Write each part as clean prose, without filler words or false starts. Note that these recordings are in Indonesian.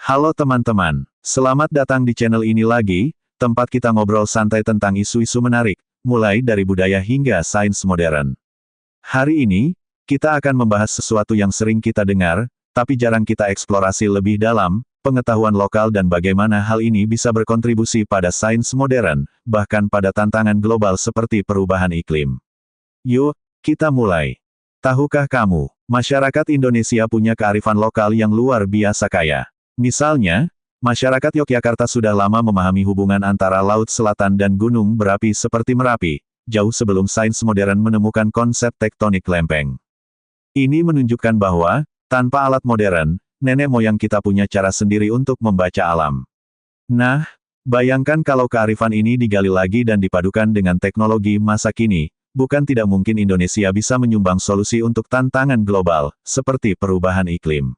Halo teman-teman, selamat datang di channel ini lagi, tempat kita ngobrol santai tentang isu-isu menarik, mulai dari budaya hingga sains modern. Hari ini, kita akan membahas sesuatu yang sering kita dengar, tapi jarang kita eksplorasi lebih dalam, pengetahuan lokal dan bagaimana hal ini bisa berkontribusi pada sains modern, bahkan pada tantangan global seperti perubahan iklim. Yuk, kita mulai. Tahukah kamu, masyarakat Indonesia punya kearifan lokal yang luar biasa kaya. Misalnya, masyarakat Yogyakarta sudah lama memahami hubungan antara Laut Selatan dan gunung berapi seperti Merapi, jauh sebelum sains modern menemukan konsep tektonik lempeng. Ini menunjukkan bahwa, tanpa alat modern, nenek moyang kita punya cara sendiri untuk membaca alam. Nah, bayangkan kalau kearifan ini digali lagi dan dipadukan dengan teknologi masa kini, bukan tidak mungkin Indonesia bisa menyumbang solusi untuk tantangan global, seperti perubahan iklim.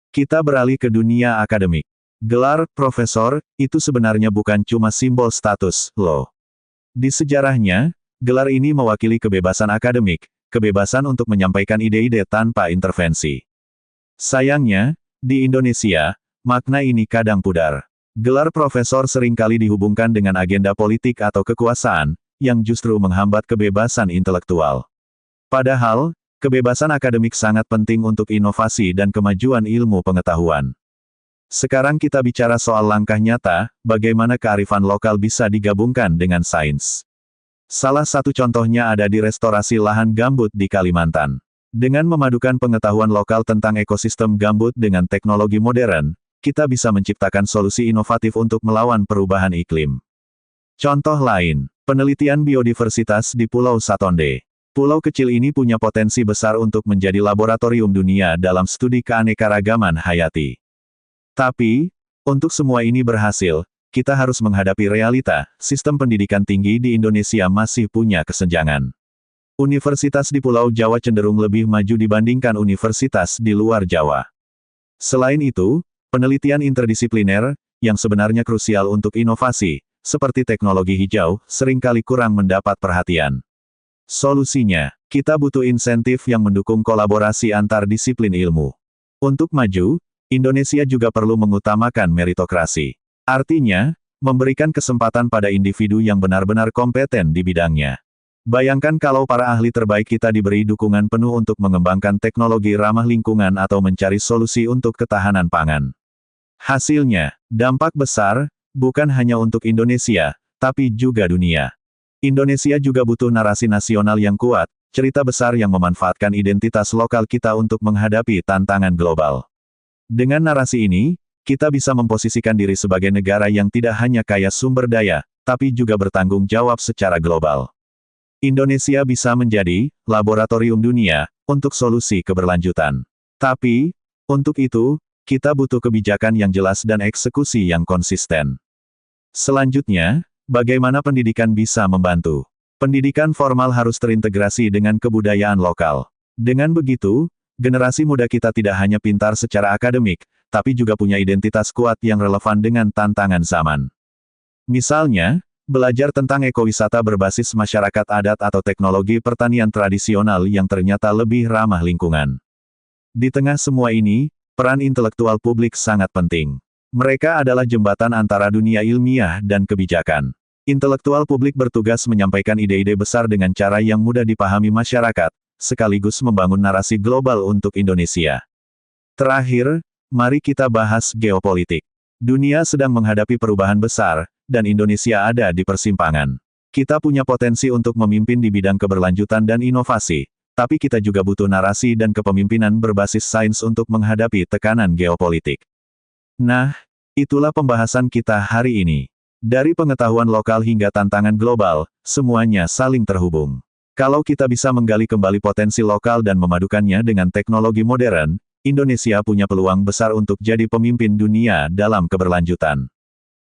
Kita beralih ke dunia akademik. Gelar profesor itu sebenarnya bukan cuma simbol status, loh. Di sejarahnya, gelar ini mewakili kebebasan akademik, kebebasan untuk menyampaikan ide-ide tanpa intervensi. Sayangnya, di Indonesia, makna ini kadang pudar. Gelar profesor seringkali dihubungkan dengan agenda politik atau kekuasaan, yang justru menghambat kebebasan intelektual. Padahal, kebebasan akademik sangat penting untuk inovasi dan kemajuan ilmu pengetahuan. Sekarang kita bicara soal langkah nyata, bagaimana kearifan lokal bisa digabungkan dengan sains. Salah satu contohnya ada di restorasi lahan gambut di Kalimantan. Dengan memadukan pengetahuan lokal tentang ekosistem gambut dengan teknologi modern, kita bisa menciptakan solusi inovatif untuk melawan perubahan iklim. Contoh lain, penelitian biodiversitas di Pulau Satonde. Pulau kecil ini punya potensi besar untuk menjadi laboratorium dunia dalam studi keanekaragaman hayati. Tapi, untuk semua ini berhasil, kita harus menghadapi realita, sistem pendidikan tinggi di Indonesia masih punya kesenjangan. Universitas di Pulau Jawa cenderung lebih maju dibandingkan universitas di luar Jawa. Selain itu, penelitian interdisipliner, yang sebenarnya krusial untuk inovasi, seperti teknologi hijau, seringkali kurang mendapat perhatian. Solusinya, kita butuh insentif yang mendukung kolaborasi antar disiplin ilmu. Untuk maju, Indonesia juga perlu mengutamakan meritokrasi. Artinya, memberikan kesempatan pada individu yang benar-benar kompeten di bidangnya. Bayangkan kalau para ahli terbaik kita diberi dukungan penuh untuk mengembangkan teknologi ramah lingkungan atau mencari solusi untuk ketahanan pangan. Hasilnya, dampak besar, bukan hanya untuk Indonesia, tapi juga dunia. Indonesia juga butuh narasi nasional yang kuat, cerita besar yang memanfaatkan identitas lokal kita untuk menghadapi tantangan global. Dengan narasi ini, kita bisa memposisikan diri sebagai negara yang tidak hanya kaya sumber daya, tapi juga bertanggung jawab secara global. Indonesia bisa menjadi laboratorium dunia untuk solusi keberlanjutan. Tapi, untuk itu, kita butuh kebijakan yang jelas dan eksekusi yang konsisten. Selanjutnya, bagaimana pendidikan bisa membantu? Pendidikan formal harus terintegrasi dengan kebudayaan lokal. Dengan begitu, generasi muda kita tidak hanya pintar secara akademik, tapi juga punya identitas kuat yang relevan dengan tantangan zaman. Misalnya, belajar tentang ekowisata berbasis masyarakat adat atau teknologi pertanian tradisional yang ternyata lebih ramah lingkungan. Di tengah semua ini, peran intelektual publik sangat penting. Mereka adalah jembatan antara dunia ilmiah dan kebijakan. Intelektual publik bertugas menyampaikan ide-ide besar dengan cara yang mudah dipahami masyarakat, sekaligus membangun narasi global untuk Indonesia. Terakhir, mari kita bahas geopolitik. Dunia sedang menghadapi perubahan besar, dan Indonesia ada di persimpangan. Kita punya potensi untuk memimpin di bidang keberlanjutan dan inovasi, tapi kita juga butuh narasi dan kepemimpinan berbasis sains untuk menghadapi tekanan geopolitik. Nah, itulah pembahasan kita hari ini. Dari pengetahuan lokal hingga tantangan global, semuanya saling terhubung. Kalau kita bisa menggali kembali potensi lokal dan memadukannya dengan teknologi modern, Indonesia punya peluang besar untuk jadi pemimpin dunia dalam keberlanjutan.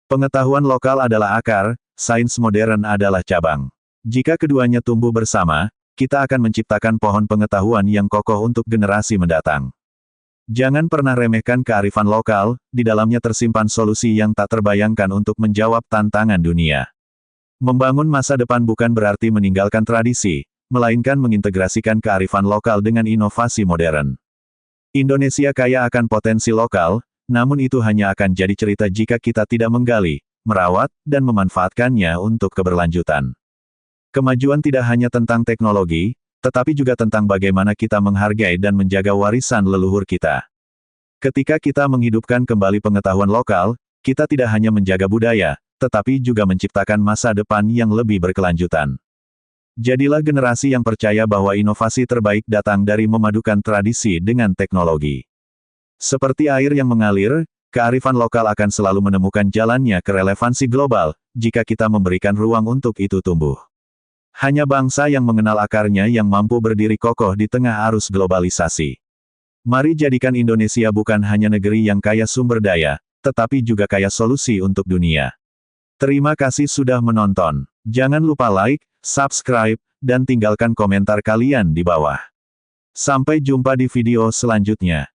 Pengetahuan lokal adalah akar, sains modern adalah cabang. Jika keduanya tumbuh bersama, kita akan menciptakan pohon pengetahuan yang kokoh untuk generasi mendatang. Jangan pernah remehkan kearifan lokal, di dalamnya tersimpan solusi yang tak terbayangkan untuk menjawab tantangan dunia. Membangun masa depan bukan berarti meninggalkan tradisi, melainkan mengintegrasikan kearifan lokal dengan inovasi modern. Indonesia kaya akan potensi lokal, namun itu hanya akan jadi cerita jika kita tidak menggali, merawat, dan memanfaatkannya untuk keberlanjutan. Kemajuan tidak hanya tentang teknologi, tetapi juga tentang bagaimana kita menghargai dan menjaga warisan leluhur kita. Ketika kita menghidupkan kembali pengetahuan lokal, kita tidak hanya menjaga budaya, tetapi juga menciptakan masa depan yang lebih berkelanjutan. Jadilah generasi yang percaya bahwa inovasi terbaik datang dari memadukan tradisi dengan teknologi. Seperti air yang mengalir, kearifan lokal akan selalu menemukan jalannya ke relevansi global, jika kita memberikan ruang untuk itu tumbuh. Hanya bangsa yang mengenal akarnya yang mampu berdiri kokoh di tengah arus globalisasi. Mari jadikan Indonesia bukan hanya negeri yang kaya sumber daya, tetapi juga kaya solusi untuk dunia. Terima kasih sudah menonton. Jangan lupa like, subscribe, dan tinggalkan komentar kalian di bawah. Sampai jumpa di video selanjutnya.